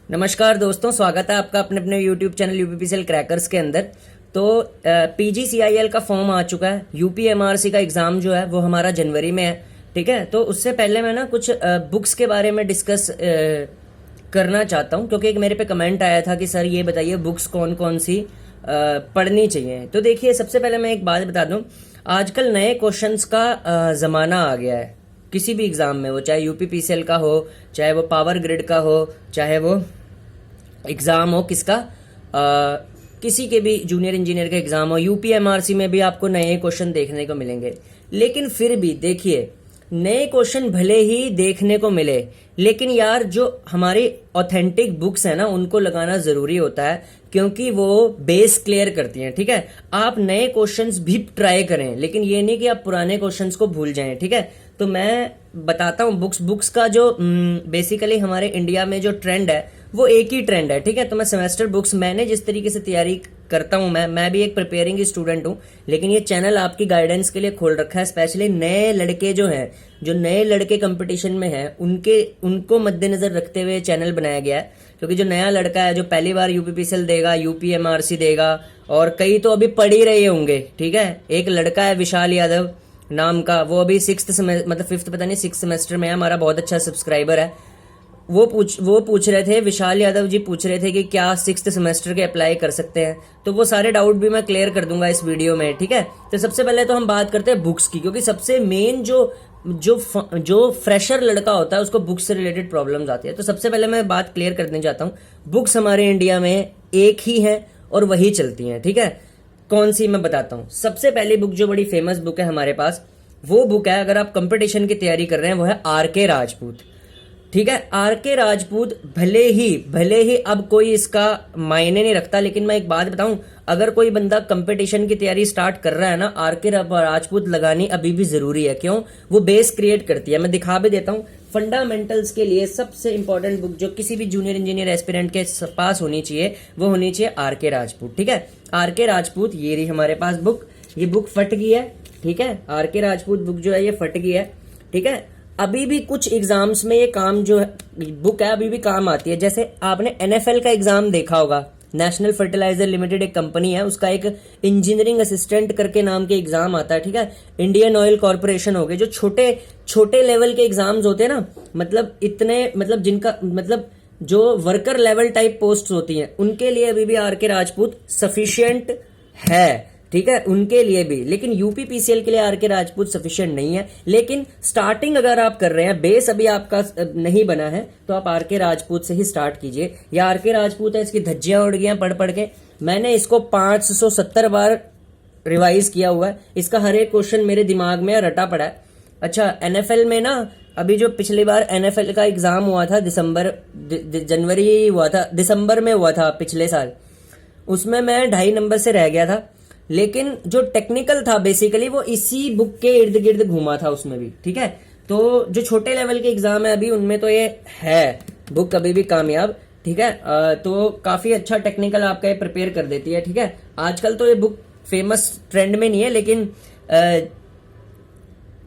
नमस्कार दोस्तों, स्वागत है आपका अपने अपने यूट्यूब चैनल यूपीपीसीएल क्रैकर्स के अंदर। तो पीजीसीआईएल का फॉर्म आ चुका है। यूपीएमआरसी का एग्ज़ाम जो है वो हमारा जनवरी में है। ठीक है, तो उससे पहले मैं ना कुछ बुक्स के बारे में डिस्कस करना चाहता हूँ, क्योंकि एक मेरे पे कमेंट आया था कि सर ये बताइए बुक्स कौन कौन सी पढ़नी चाहिए। तो देखिए, सबसे पहले मैं एक बात बता दूँ, आजकल नए क्वेश्चंस का ज़माना आ गया है। किसी भी एग्ज़ाम में, वो चाहे यूपीपीसीएल का हो, चाहे वो पावर ग्रिड का हो, चाहे वो एग्ज़ाम हो किसका, किसी के भी जूनियर इंजीनियर का एग्ज़ाम हो, यूपीएमआरसी में भी आपको नए क्वेश्चन देखने को मिलेंगे। लेकिन फिर भी देखिए, नए क्वेश्चन भले ही देखने को मिले, लेकिन यार जो हमारी ऑथेंटिक बुक्स है ना, उनको लगाना ज़रूरी होता है, क्योंकि वो बेस क्लियर करती हैं। ठीक है, आप नए क्वेश्चंस भी ट्राई करें, लेकिन ये नहीं कि आप पुराने क्वेश्चंस को भूल जाएं। ठीक है, तो मैं बताता हूँ बुक्स का जो बेसिकली हमारे इंडिया में जो ट्रेंड है वो एक ही ट्रेंड है। ठीक है, तो मैं सेमेस्टर बुक्स, मैंने जिस तरीके से तैयारी करता हूँ, मैं भी एक प्रिपेयरिंग स्टूडेंट हूँ, लेकिन ये चैनल आपकी गाइडेंस के लिए खोल रखा है। स्पेशली नए लड़के जो हैं, जो नए लड़के कंपटीशन में हैं, उनको मद्देनजर रखते हुए चैनल बनाया गया है। क्योंकि जो नया लड़का है, जो पहली बार यूपीपीसीएल देगा, यूपीएमआरसी देगा, और कई तो अभी पढ़ ही रहे होंगे। ठीक है, एक लड़का है विशाल यादव नाम का, वो अभी फिफ्थ पता नहीं 6th सेमेस्टर में है, हमारा बहुत अच्छा सब्सक्राइबर है। वो पूछ रहे थे, विशाल यादव जी पूछ रहे थे कि क्या 6th सेमेस्टर के अप्लाई कर सकते हैं। तो वो सारे डाउट भी मैं क्लियर कर दूंगा इस वीडियो में। ठीक है, तो सबसे पहले तो हम बात करते हैं बुक्स की, क्योंकि सबसे मेन जो फ्रेशर लड़का होता है उसको बुक्स से रिलेटेड प्रॉब्लम्स आती है। तो सबसे पहले मैं बात क्लियर करने चाहता हूँ, बुक्स हमारे इंडिया में एक ही है और वही चलती हैं। ठीक है, कौन सी मैं बताता हूँ। सबसे पहली बुक जो बड़ी फेमस बुक है हमारे पास, वो बुक है, अगर आप कंपटीशन की तैयारी कर रहे हैं, वो है आर.के. राजपूत। ठीक है, आर.के. राजपूत भले ही अब कोई इसका मायने नहीं रखता, लेकिन मैं एक बात बताऊं, अगर कोई बंदा कंपटीशन की तैयारी स्टार्ट कर रहा है ना, आर.के. राजपूत लगानी अभी भी जरूरी है। क्यों? वो बेस क्रिएट करती है। मैं दिखा भी देता हूं, फंडामेंटल्स के लिए सबसे इंपॉर्टेंट बुक जो किसी भी जूनियर इंजीनियर एस्पिरेंट के पास होनी चाहिए, वो होनी चाहिए आर.के. राजपूत। ठीक है, आर.के. राजपूत, ये रही हमारे पास बुक। ये बुक फट गई है। ठीक है, आर.के. राजपूत बुक जो है ये फट गई है। ठीक है, अभी भी कुछ एग्जाम्स में ये काम जो है बुक है अभी भी काम आती है। जैसे आपने एनएफएल का एग्जाम देखा होगा, नेशनल फर्टिलाइजर लिमिटेड एक कंपनी है, उसका एक इंजीनियरिंग असिस्टेंट करके नाम के एग्जाम आता है। ठीक है, इंडियन ऑयल कॉर्पोरेशन हो गए, जो छोटे छोटे लेवल के एग्जाम्स होते हैं ना, जिनका जो वर्कर लेवल टाइप पोस्ट होती हैं, उनके लिए अभी भी आर.के. राजपूत सफिशियंट है। ठीक है, उनके लिए भी। लेकिन यूपीपीसीएल के लिए आर.के. राजपूत सफिशिएंट नहीं है। लेकिन स्टार्टिंग अगर आप कर रहे हैं, बेस अभी आपका नहीं बना है, तो आप आर.के. राजपूत से ही स्टार्ट कीजिए। या आर.के. राजपूत है, इसकी धज्जियां उड़ गई पढ़ पढ़ के। मैंने इसको 570 बार रिवाइज किया हुआ है। इसका हर एक क्वेश्चन मेरे दिमाग में रटा पड़ा है। अच्छा, एनएफएल में ना, अभी जो पिछली बार एनएफएल का एग्जाम हुआ था, दिसंबर में हुआ था पिछले साल, उसमें मैं 2.5 नंबर से रह गया था। लेकिन जो टेक्निकल था बेसिकली वो इसी बुक के इर्द गिर्द घूमा था उसमें भी। ठीक है, तो जो छोटे लेवल के एग्जाम है अभी, उनमें तो ये है बुक अभी भी कामयाब। ठीक है, तो काफी अच्छा टेक्निकल आपका ये प्रिपेयर कर देती है। ठीक है, आजकल तो ये बुक फेमस ट्रेंड में नहीं है, लेकिन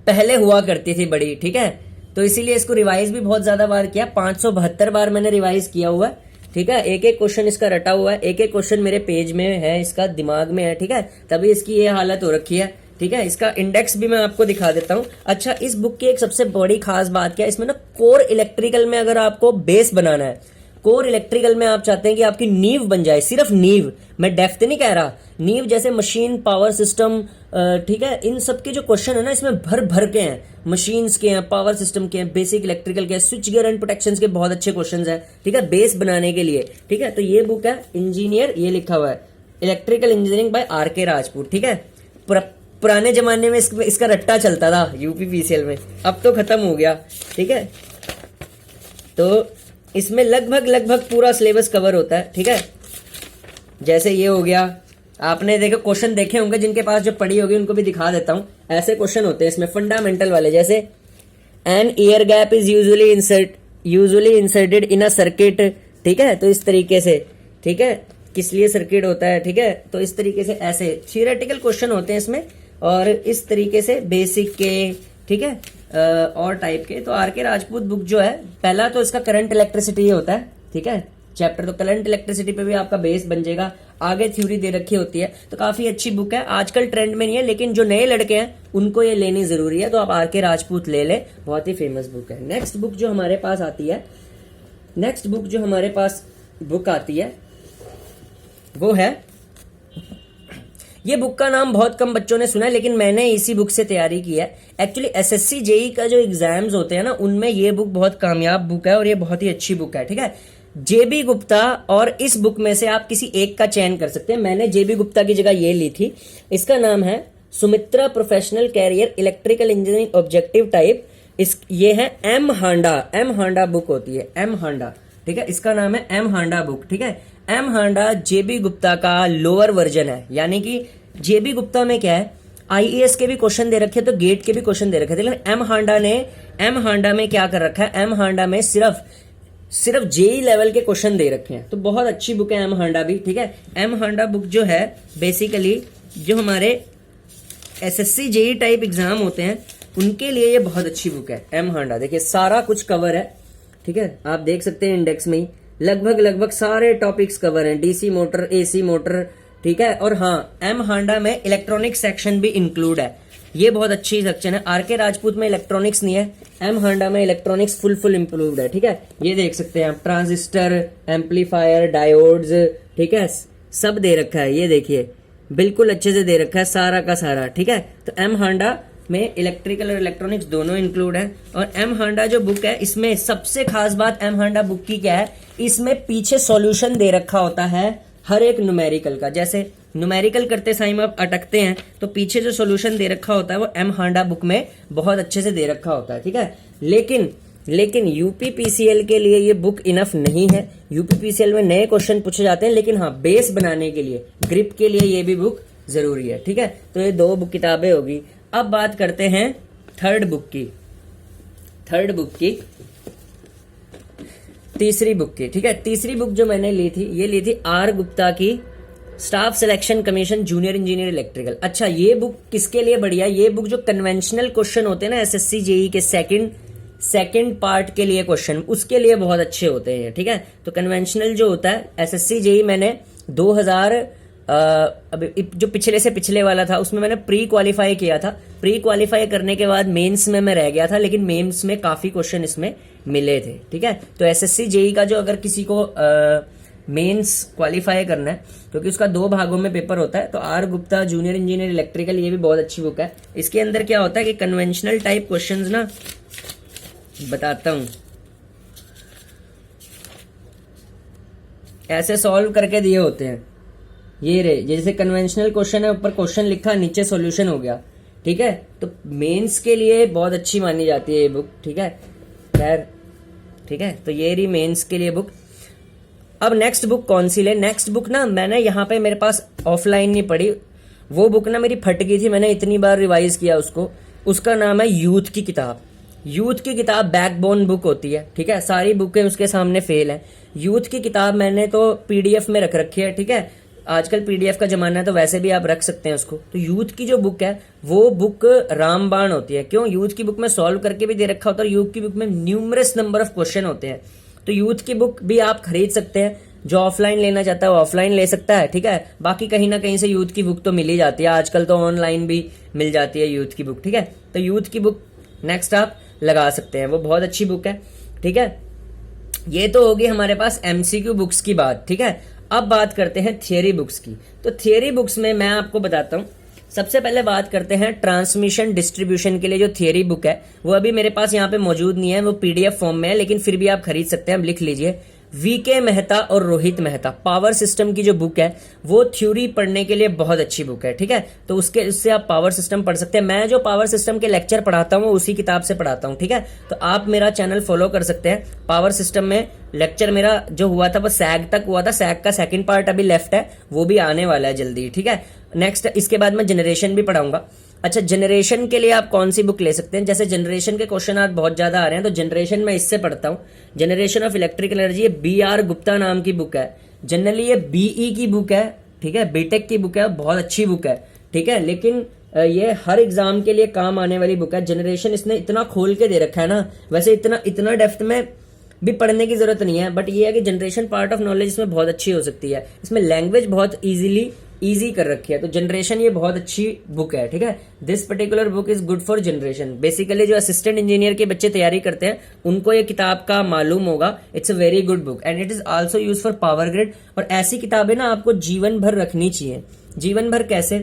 पहले हुआ करती थी बड़ी। ठीक है, तो इसीलिए इसको रिवाइज भी बहुत ज्यादा बार किया, 572 बार मैंने रिवाइज किया हुआ है। ठीक है, एक एक क्वेश्चन इसका रटा हुआ है, एक एक क्वेश्चन मेरे पेज में है, इसका दिमाग में है। ठीक है, तभी इसकी ये हालत हो रखी है। ठीक है, इसका इंडेक्स भी मैं आपको दिखा देता हूं। अच्छा, इस बुक की एक सबसे बड़ी खास बात क्या है, इसमें ना कोर इलेक्ट्रिकल में अगर आपको बेस बनाना है, कोर इलेक्ट्रिकल में आप चाहते हैं कि आपकी नींव बन जाए, सिर्फ नींव, मैं डेप्थ नहीं कह रहा, नींव जैसे मशीन पावर सिस्टम, ठीक है, इन सब के जो क्वेश्चन है ना, इसमें भर भर के हैं। मशीन्स के हैं, पावर सिस्टम के हैं, बेसिक इलेक्ट्रिकल के हैं, स्विच गियर एंड प्रोटेक्शन के बहुत अच्छे क्वेश्चंस हैं। ठीक है, बेस बनाने के लिए। ठीक है, तो ये बुक है इंजीनियर, ये लिखा हुआ है electrical engineering by R K. Rajput. ठीक है, पुराने जमाने में इसका रट्टा चलता था यूपीपीसीएल में, अब तो खत्म हो गया। ठीक है, तो इसमें लगभग पूरा सिलेबस कवर होता है। ठीक है, जैसे ये हो गया, आपने देखो क्वेश्चन देखे होंगे, जिनके पास जो पढ़ी होगी उनको भी दिखा देता हूं। ऐसे क्वेश्चन होते हैं इसमें फंडामेंटल वाले, जैसे an air gap is usually inserted in a circuit. ठीक है, तो इस तरीके से, ठीक है, किस लिए सर्किट होता है। ठीक है, तो इस तरीके से ऐसे थियोरेटिकल क्वेश्चन होते हैं इसमें, और इस तरीके से बेसिक के, ठीक है, और टाइप के। तो आर.के. राजपूत बुक जो है, पहला तो इसका करंट इलेक्ट्रिसिटी होता है। ठीक है, चैप्टर, तो करंट इलेक्ट्रिसिटी पे भी आपका बेस बन जाएगा। आगे थ्योरी दे रखी होती है, तो काफी अच्छी बुक है। आजकल ट्रेंड में नहीं है, लेकिन जो नए लड़के हैं उनको ये लेनी जरूरी है, तो आप आर के राजपूत ले ले, बहुत ही फेमस बुक है। नेक्स्ट बुक जो हमारे पास आती है वो है, ये बुक का नाम बहुत कम बच्चों ने सुना है, लेकिन मैंने इसी बुक से तैयारी की है। एक्चुअली एसएससी जेई का जो एग्जाम्स होते हैं ना, उनमें ये बुक बहुत कामयाब बुक है और ये बहुत ही अच्छी बुक है, ठीक है। जेबी गुप्ता और इस बुक में से आप किसी एक का चयन कर सकते हैं। मैंने जेबी गुप्ता की जगह ये ली थी। इसका नाम है Sumitra professional career electrical engineering objective type. ये है एम हांडा बुक होती है, एम हांडा, ठीक है। इसका नाम है एम हांडा बुक, ठीक है। एम हांडा जेबी गुप्ता का लोअर वर्जन है, यानी कि जेबी गुप्ता में क्या है, आईएएस के भी क्वेश्चन दे रखे, तो गेट के भी क्वेश्चन दे रखे थे, लेकिन एम हांडा में क्या कर रखा है, एम हांडा में सिर्फ जेई लेवल के क्वेश्चन दे रखे हैं। तो बहुत अच्छी बुक है एम हांडा भी, ठीक है। एम हांडा बुक जो है बेसिकली जो हमारे एसएससी जेई टाइप एग्जाम होते हैं उनके लिए ये बहुत अच्छी बुक है एम हांडा। देखिए सारा कुछ कवर है, ठीक है, आप देख सकते हैं इंडेक्स में ही लगभग सारे टॉपिक्स कवर हैं, डीसी मोटर, एसी मोटर, ठीक है। और हाँ, एम हांडा में इलेक्ट्रॉनिक सेक्शन भी इंक्लूड है, ये बहुत अच्छी सेक्शन है। आर के राजपूत में इलेक्ट्रॉनिक्स नहीं है, एम हांडा में इलेक्ट्रॉनिक्स फुल इंक्लूड है, ठीक है। ये देख सकते हैं आप, ट्रांजिस्टर, एम्पलीफायर, डायोड्स, ठीक है, सब दे रखा है। ये देखिए बिल्कुल अच्छे से दे रखा है सारा का सारा, ठीक है। तो एम हांडा में इलेक्ट्रिकल और इलेक्ट्रॉनिक्स दोनों इंक्लूड है। और एम हांडा जो बुक है, इसमें सबसे खास बात एम हांडा बुक की क्या है, इसमें पीछे सॉल्यूशन दे रखा होता है हर एक न्यूमेरिकल का। जैसे न्यूमेरिकल करते टाइम आप अटकते हैं तो पीछे जो सॉल्यूशन दे रखा होता है वो एम हांडा बुक में बहुत अच्छे से दे रखा होता है, ठीक है। लेकिन यूपीपीसीएल के लिए ये बुक इनफ नहीं है। यूपीपीसीएल में नए क्वेश्चन पूछे जाते हैं, लेकिन हाँ, बेस बनाने के लिए, ग्रिप के लिए ये भी बुक जरूरी है, ठीक है। तो ये दो बुक किताबें होगी। अब बात करते हैं थर्ड बुक की, तीसरी बुक की, ठीक है। तीसरी बुक जो मैंने ली थी, ये ली थी आर गुप्ता की staff selection commission junior engineer electrical. अच्छा, ये बुक किसके लिए बढ़िया, ये बुक जो कन्वेंशनल क्वेश्चन होते हैं ना एसएससी जेई के सेकंड पार्ट के लिए क्वेश्चन, उसके लिए बहुत अच्छे होते हैं, ठीक है। तो कन्वेंशनल जो होता है एसएससी जेई, मैंने 2000 अभी जो पिछले से पिछले वाला था उसमें मैंने प्री क्वालिफाई किया था। प्री क्वालिफाई करने के बाद मेंस में मैं रह गया था, लेकिन मेंस में काफी क्वेश्चन इसमें मिले थे, ठीक है। तो एसएससी जेई का जो अगर किसी को मेंस क्वालिफाई करना है, क्योंकि उसका 2 भागों में पेपर होता है, तो R Gupta junior engineer electrical ये भी बहुत अच्छी बुक है। इसके अंदर क्या होता है कि कन्वेंशनल टाइप क्वेश्चंस ना, बताता हूं, ऐसे सॉल्व करके दिए होते हैं। ये रे, जैसे कन्वेंशनल क्वेश्चन है, ऊपर क्वेश्चन लिखा, नीचे सॉल्यूशन हो गया, ठीक है। तो मेंस के लिए बहुत अच्छी मानी जाती है ये बुक, ठीक है। खैर, ठीक है, तो ये रही मेंस के लिए बुक। अब नेक्स्ट बुक कौन सी ले, नेक्स्ट बुक ना मैंने यहाँ पे मेरे पास ऑफलाइन नहीं पड़ी, वो बुक ना मेरी फट गई थी, मैंने इतनी बार रिवाइज किया उसको। उसका नाम है यूथ की किताब। यूथ की किताब बैकबोन बुक होती है, ठीक है। सारी बुकें उसके सामने फेल है। यूथ की किताब मैंने तो पीडीएफ में रख रखी है, ठीक है। आजकल पीडीएफ का जमाना है, तो वैसे भी आप रख सकते हैं उसको। तो यूथ की जो बुक है वो बुक रामबाण होती है। क्यों? यूथ की बुक में सॉल्व करके भी दे रखा होता है, यूथ की बुक में न्यूमरस नंबर ऑफ क्वेश्चन होते हैं। तो यूथ की बुक भी आप खरीद सकते हैं। जो ऑफलाइन लेना चाहता है वो ऑफलाइन ले सकता है, ठीक है। बाकी कहीं ना कहीं से यूथ की बुक तो मिल ही जाती है, आजकल तो ऑनलाइन भी मिल जाती है यूथ की बुक, ठीक है। तो यूथ की बुक नेक्स्ट आप लगा सकते हैं, वो बहुत अच्छी बुक है, ठीक है। ये तो होगी हमारे पास एमसीक्यू बुक्स की बात, ठीक है। अब बात करते हैं थियरी बुक्स की। तो थियरी बुक्स में मैं आपको बताता हूं, सबसे पहले बात करते हैं ट्रांसमिशन डिस्ट्रीब्यूशन के लिए जो थियरी बुक है, वो अभी मेरे पास यहाँ पे मौजूद नहीं है, वो पीडीएफ फॉर्म में है, लेकिन फिर भी आप खरीद सकते हैं। अब लिख लीजिए, वीके मेहता और रोहित मेहता पावर सिस्टम की जो बुक है वो थ्योरी पढ़ने के लिए बहुत अच्छी बुक है, ठीक है। तो उससे आप पावर सिस्टम पढ़ सकते हैं। मैं जो पावर सिस्टम के लेक्चर पढ़ाता हूँ उसी किताब से पढ़ाता हूँ, ठीक है। तो आप मेरा चैनल फॉलो कर सकते हैं। पावर सिस्टम में लेक्चर मेरा जो हुआ था वो सैग तक हुआ था, सैग का सेकंड पार्ट अभी लेफ्ट है, वो भी आने वाला है जल्दी, ठीक है। नेक्स्ट इसके बाद मैं जनरेशन भी पढ़ाऊंगा। अच्छा, जनरेशन के लिए आप कौन सी बुक ले सकते हैं? जैसे जनरेशन के क्वेश्चन आज बहुत ज्यादा आ रहे हैं, तो जनरेशन में इससे पढ़ता हूँ, जनरेशन ऑफ इलेक्ट्रिकल एनर्जी, ये BR गुप्ता नाम की बुक है। जनरली ये BE की बुक है, ठीक है, बीटेक की बुक है, बहुत अच्छी बुक है, ठीक है। लेकिन ये हर एग्जाम के लिए काम आने वाली बुक है। जनरेशन इसने इतना खोल के दे रखा है ना, वैसे इतना डेप्थ में भी पढ़ने की जरूरत नहीं है, बट ये है कि जनरेशन पार्ट ऑफ नॉलेज इसमें बहुत अच्छी हो सकती है। इसमें लैंग्वेज बहुत इजी कर रखी है, तो जनरेशन ये बहुत अच्छी बुक है, ठीक है। This particular book is good for generation. Basically जो असिस्टेंट इंजीनियर के बच्चे तैयारी करते हैं उनको ये किताब का मालूम होगा। It's a very good book and it is also use for power grid. और ऐसी किताबें ना आपको जीवन भर रखनी चाहिए। जीवन भर कैसे?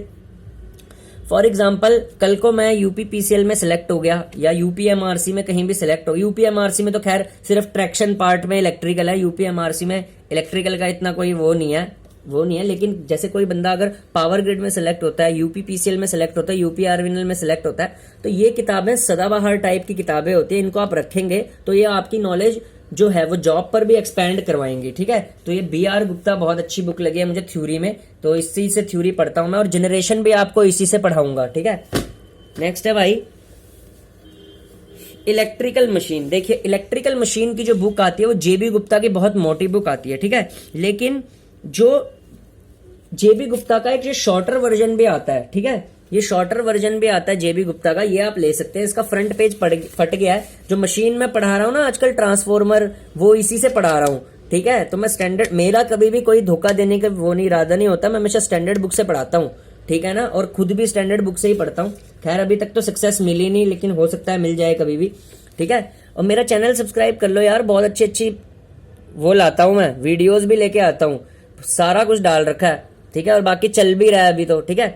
फॉर एग्जाम्पल, कल को मैं यूपीपीसीएल में सिलेक्ट हो गया या यूपीएमआरसी में कहीं भी सिलेक्ट हो। यूपीएमआरसी में तो खैर सिर्फ ट्रैक्शन पार्ट में इलेक्ट्रिकल है, यूपीएमआरसी में इलेक्ट्रिकल का इतना कोई वो नहीं है। लेकिन जैसे कोई बंदा अगर पावर ग्रिड में सिलेक्ट होता है, यूपीपीसीएल में सिलेक्ट होता है, यूपीआरवीएनएल में सिलेक्ट होता है, तो ये किताबें सदाबहार टाइप की किताबें होती है। इनको आप रखेंगे तो ये आपकी नॉलेज जो है वो जॉब पर भी एक्सपैंड करवाएंगे, ठीक है। तो ये बी.आर. गुप्ता बहुत अच्छी बुक लगी है मुझे थ्योरी में, तो इसी से थ्योरी पढ़ता हूं मैं, और जनरेशन भी आपको इसी से पढ़ाऊंगा, ठीक है। नेक्स्ट है भाई इलेक्ट्रिकल मशीन। देखिए इलेक्ट्रिकल मशीन की जो बुक आती है वो जेबी गुप्ता की बहुत मोटी बुक आती है, ठीक है। लेकिन जो जेबी गुप्ता का एक शॉर्टर वर्जन भी आता है, ठीक है। ये शॉर्टर वर्जन भी आता है जेबी गुप्ता का, ये आप ले सकते हैं। इसका फ्रंट पेज फट गया है। जो मशीन में पढ़ा रहा हूँ ना आजकल ट्रांसफॉर्मर, वो इसी से पढ़ा रहा हूँ, ठीक है। तो मैं स्टैंडर्ड, मेरा कभी भी कोई धोखा देने का वो नहीं, इरादा नहीं होता। मैं हमेशा स्टैंडर्ड बुक से पढ़ाता हूँ, ठीक है ना, और खुद भी स्टैंडर्ड बुक से ही पढ़ता हूँ। खैर अभी तक तो सक्सेस मिली नहीं, लेकिन हो सकता है मिल जाए कभी भी, ठीक है। और मेरा चैनल सब्सक्राइब कर लो यार, बहुत अच्छी अच्छी वो लाता हूँ मैं, वीडियोज भी लेके आता हूँ, सारा कुछ डाल रखा है, ठीक है। और बाकी चल भी रहा है अभी तो, ठीक है।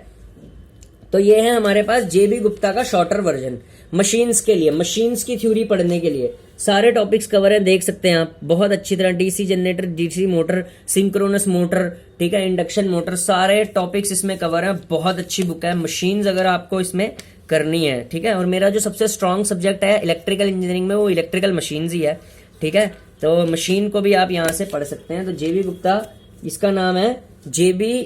तो ये है हमारे पास जेबी गुप्ता का शॉर्टर वर्जन मशीन्स के लिए, मशीन्स की थ्योरी पढ़ने के लिए। सारे टॉपिक्स कवर हैं, देख सकते हैं आप बहुत अच्छी तरह। DC generator, DC motor, synchronous motor, ठीक है, इंडक्शन मोटर, सारे टॉपिक्स इसमें कवर हैं। बहुत अच्छी बुक है मशीन्स अगर आपको इसमें करनी है, ठीक है। और मेरा जो सबसे स्ट्रॉन्ग सब्जेक्ट है इलेक्ट्रिकल इंजीनियरिंग में वो इलेक्ट्रिकल मशीन्स ही है, ठीक है। तो मशीन को भी आप यहाँ से पढ़ सकते हैं। तो जेबी गुप्ता, इसका नाम है जेबी,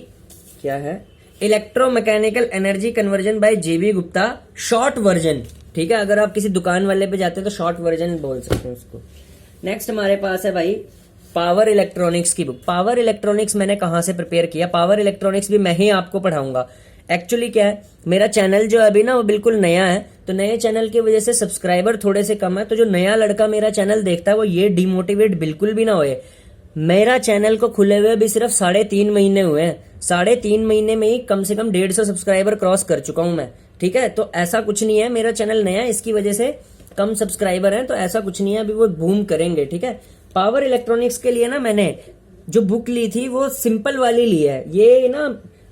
क्या है, electromechanical energy conversion by JB Gupta, short version, ठीक है। अगर आप किसी दुकान वाले पे जाते हैं तो शॉर्ट वर्जन बोल सकते हैं उसको। नेक्स्ट हमारे पास है भाई पावर इलेक्ट्रॉनिक्स की बुक। पावर इलेक्ट्रॉनिक्स मैंने कहाँ से प्रिपेयर किया? पावर इलेक्ट्रॉनिक्स भी मैं ही आपको पढ़ाऊंगा। एक्चुअली क्या है, मेरा चैनल जो अभी ना वो बिल्कुल नया है, तो नए चैनल की वजह से सब्सक्राइबर थोड़े से कम है। तो जो नया लड़का मेरा चैनल देखता है वो ये डिमोटिवेट बिल्कुल भी ना होए। मेरा चैनल को खुले हुए भी सिर्फ 3.5 महीने हुए हैं। 3.5 महीने में ही कम से कम 150 सब्सक्राइबर क्रॉस कर चुका हूं मैं, ठीक है। तो ऐसा कुछ नहीं है, मेरा चैनल नया है, इसकी वजह से कम सब्सक्राइबर हैं, तो ऐसा कुछ नहीं है, अभी वो बूम करेंगे, ठीक है। पावर इलेक्ट्रॉनिक्स के लिए ना मैंने जो बुक ली थी वो सिंपल वाली ली है। ये ना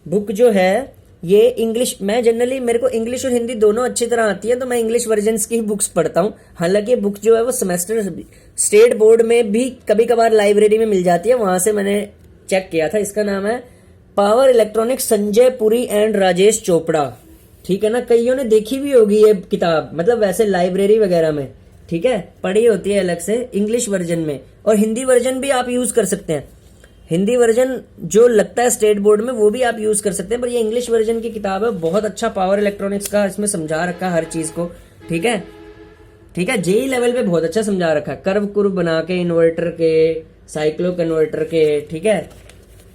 बुक जो है ये इंग्लिश, मैं जनरली मेरे को इंग्लिश और हिंदी दोनों अच्छी तरह आती है, तो मैं इंग्लिश वर्जन की ही बुक्स पढ़ता हूँ। हालांकि ये बुक जो है वो सेमेस्टर स्टेट बोर्ड में भी कभी कभार लाइब्रेरी में मिल जाती है, वहां से मैंने चेक किया था। इसका नाम है power electronics, Sanjay Puri and Rajesh Chopra, ठीक है ना। कईयों ने देखी भी होगी ये किताब, मतलब वैसे लाइब्रेरी वगैरह में, ठीक है, पढ़ी होती है अलग से इंग्लिश वर्जन में। और हिंदी वर्जन भी आप यूज कर सकते हैं, हिंदी वर्जन जो लगता है स्टेट बोर्ड में वो भी आप यूज कर सकते हैं, पर ये इंग्लिश वर्जन की किताब है। बहुत अच्छा पावर इलेक्ट्रॉनिक्स का इसमें समझा रखा है हर चीज को, ठीक है, ठीक है। जेई लेवल पे बहुत अच्छा समझा रखा है, कर्व कुर्व बना के, इन्वर्टर के, साइक्लो कन्वर्टर के, ठीक है,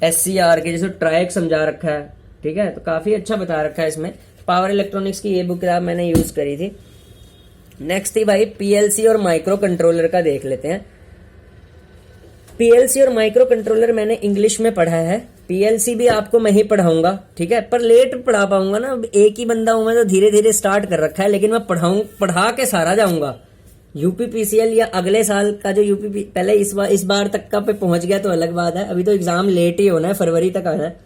एससीआर के, जैसे ट्रायक समझा रखा है, ठीक है। तो काफी अच्छा बता रखा है इसमें। पावर इलेक्ट्रॉनिक्स की ये बुक किताब मैंने यूज करी थी। नेक्स्ट थी भाई पीएलसी और माइक्रो कंट्रोलर का, देख लेते हैं। पीएलसी और माइक्रो कंट्रोलर मैंने इंग्लिश में पढ़ा है, पीएलसी भी आपको मैं ही पढ़ाऊंगा, ठीक है, पर लेट पढ़ा पाऊंगा ना, एक ही बंदा हूं मैं, तो धीरे धीरे स्टार्ट कर रखा है, लेकिन मैं पढ़ा के सारा जाऊंगा। यूपीपीसीएल या अगले साल का जो यूपी, पहले इस बार तक का पे पहुंच गया तो अलग बात है, अभी तो एग्जाम लेट ही होना है, फरवरी तक आना है,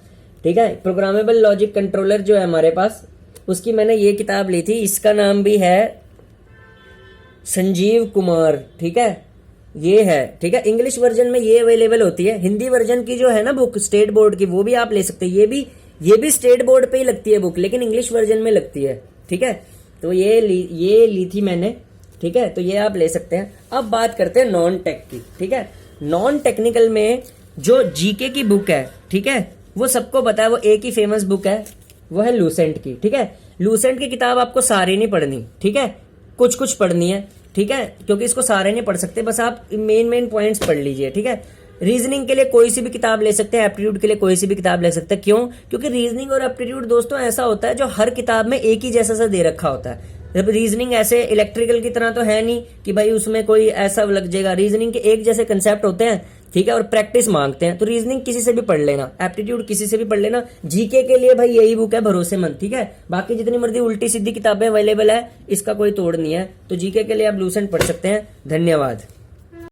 ठीक है। प्रोग्रामेबल लॉजिक कंट्रोलर जो है हमारे पास, उसकी मैंने ये किताब ली थी, इसका नाम भी है संजीव कुमार, ठीक है, ये है, ठीक है। इंग्लिश वर्जन में ये अवेलेबल होती है। हिंदी वर्जन की जो है ना बुक स्टेट बोर्ड की, वो भी आप ले सकते हैं। ये भी स्टेट बोर्ड पे ही लगती है बुक, लेकिन इंग्लिश वर्जन में लगती है, ठीक है। तो ये ली थी मैंने, ठीक है, तो ये आप ले सकते हैं। अब बात करते हैं नॉन टेक की, ठीक है। नॉन टेक्निकल में जो जीके की बुक है, ठीक है, वो सबको पता है, वो एक ही फेमस बुक है, वो है लूसेंट की, ठीक है। लूसेंट की किताब आपको सारी नहीं पढ़नी, ठीक है, कुछ कुछ पढ़नी है, ठीक है, क्योंकि इसको सारे नहीं पढ़ सकते, बस आप मेन पॉइंट्स पढ़ लीजिए, ठीक है। रीजनिंग के लिए कोई सी भी किताब ले सकते हैं, एप्टीट्यूड के लिए कोई सी भी किताब ले सकते हैं। क्यों? क्योंकि रीजनिंग और एप्टीट्यूड दोस्तों ऐसा होता है जो हर किताब में एक ही जैसा सा दे रखा होता है। रीजनिंग ऐसे इलेक्ट्रिकल की तरह तो है नहीं कि भाई उसमें कोई ऐसा लग जाएगा। रीजनिंग के एक जैसे कंसेप्ट होते हैं, ठीक है, और प्रैक्टिस मांगते हैं। तो रीजनिंग किसी से भी पढ़ लेना, एप्टीट्यूड किसी से भी पढ़ लेना। जीके के लिए भाई यही बुक है भरोसेमंद, ठीक है। बाकी जितनी मर्जी उल्टी सीधी किताबें अवेलेबल है, इसका कोई तोड़ नहीं है। तो जीके के लिए आप लूसेंट पढ़ सकते हैं। धन्यवाद।